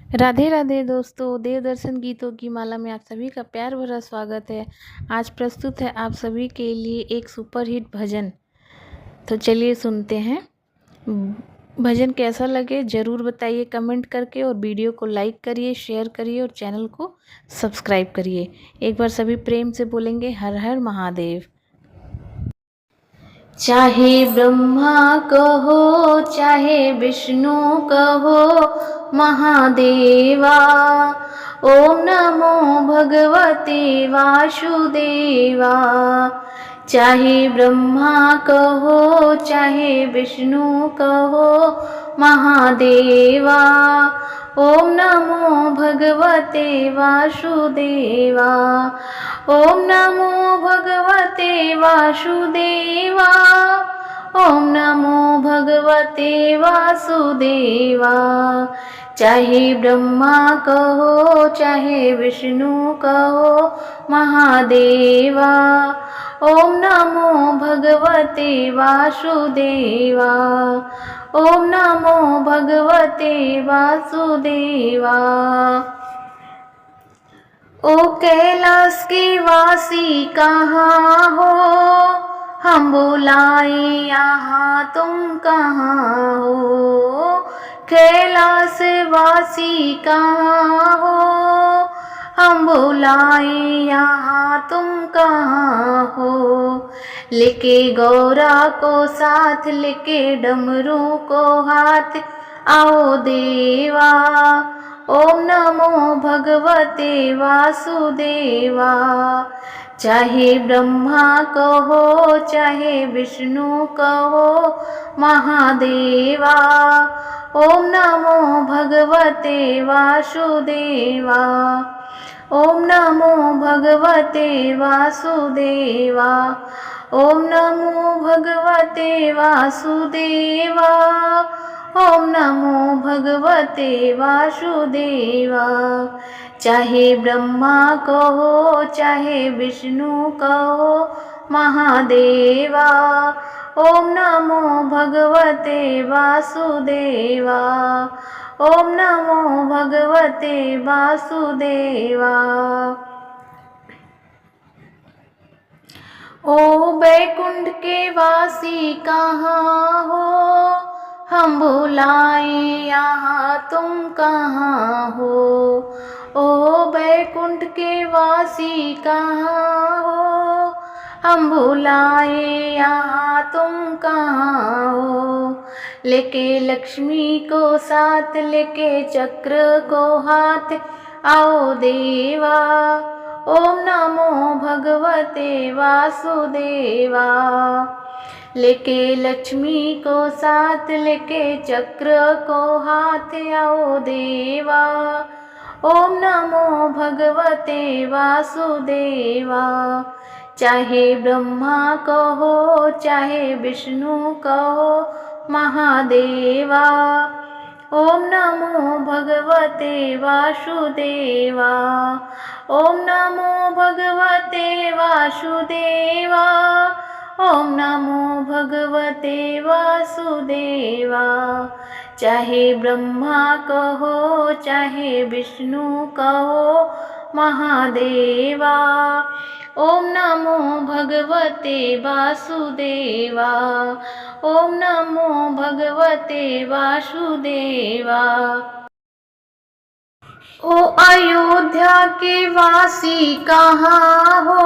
राधे राधे दोस्तों, देव दर्शन गीतों की माला में आप सभी का प्यार भरा स्वागत है। आज प्रस्तुत है आप सभी के लिए एक सुपरहिट भजन। तो चलिए सुनते हैं। भजन कैसा लगे ज़रूर बताइए कमेंट करके, और वीडियो को लाइक करिए, शेयर करिए और चैनल को सब्सक्राइब करिए। एक बार सभी प्रेम से बोलेंगे हर हर महादेव। चाहे ब्रह्मा कहो चाहे विष्णु कहो महादेवा, ओम नमो भगवते वासुदेवा। चाहे ब्रह्मा कहो चाहे विष्णु कहो महादेवा, ओम नमो भगवते वासुदेवा। ओम नमो भगवते वासुदेवा। ओम नमो भगवते वासुदेवा। चाहे ब्रह्मा कहो चाहे विष्णु कहो महादेवा, ओम नमो भगवते वासुदेवा। ओम नमो भगवते वासुदेवा। ओ कैलाश के वासी कहाँ हो, हम बुलाए यहाँ तुम कहाँ हो। कैलाश वासी कहाँ हो, हम बुलाए यहाँ तुम कहाँ हो। लेके गौरा को साथ लेके डमरू को हाथ आओ देवा। ओम नमो भगवते वासुदेवा। चाहे ब्रह्मा कहो चाहे विष्णु कहो महादेवा, ओम नमो भगवते वासुदेवा। ओम नमो भगवते वासुदेवा। ओम नमो भगवते वासुदेवा। ओम नमो भगवते वासुदेवा। चाहे ब्रह्मा कहो चाहे विष्णु कहो महादेवा, ओम नमो भगवते वासुदेवा। ओम नमो भगवते वासुदेवा। ओ बैकुंठ के वासी कहाँ हो, हम बुलाए यहाँ तुम कहाँ हो। ओ बैकुंठ के वासी कहाँ हो, हम बुलाए यहाँ तुम कहाँ हो। लेके लक्ष्मी को साथ लेके चक्र को हाथ आओ देवा। ओम नमो भगवते वासुदेवा। लेके लक्ष्मी को साथ लेके चक्र को हाथ आओ देवा। ओम नमो भगवते वासुदेवा। चाहे ब्रह्मा कहो चाहे विष्णु कहो महादेवा, ओम नमो भगवते वासुदेवा। ओम नमो भगवते वासुदेवा। ओम नमो भगवते वासुदेवा। चाहे ब्रह्मा कहो चाहे विष्णु कहो महादेवा, ओम नमो भगवते वासुदेवा। ओम नमो भगवते वासुदेवा। ओ अयोध्या के वासी कहाँ हो,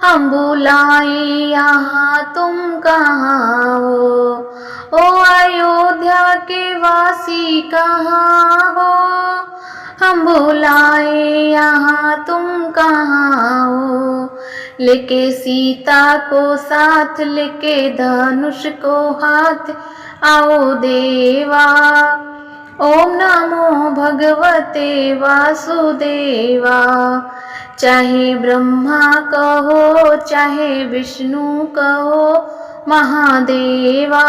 हम बुलाए यहाँ तुम कहाँ हो। ओ अयोध्या के वासी कहाँ हो, हम बुलाए यहाँ तुम कहाँ हो। लेके सीता को साथ लेके धनुष को हाथ आओ देवा। ओम नमो भगवते वासुदेवा। चाहे ब्रह्मा कहो चाहे विष्णु कहो महादेवा,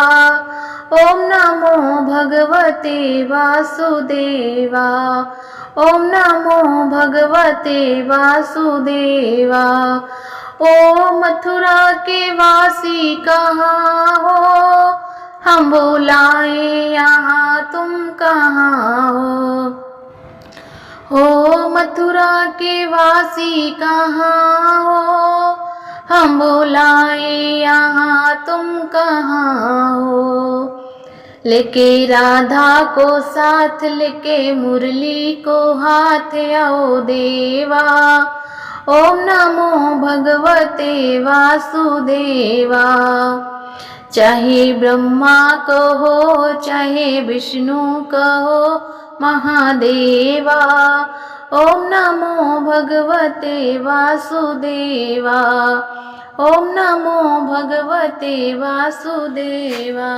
ओम नमो भगवते वासुदेवा। ओम नमो भगवते वासुदेवा। ओ मथुरा के वासी कहाँ हो, हम बुलाए यहाँ तुम कहाँ हो। मथुरा के वासी कहाँ हो, हम बुलाए यहाँ तुम कहाँ हो। लेके राधा को साथ, लेके मुरली को हाथ आओ देवा। ओम नमो भगवते वासुदेवा। चाहे ब्रह्मा कहो, चाहे विष्णु कहो महादेवा। ओम नमो भगवते वासुदेवा। ओम नमो भगवते वासुदेवा।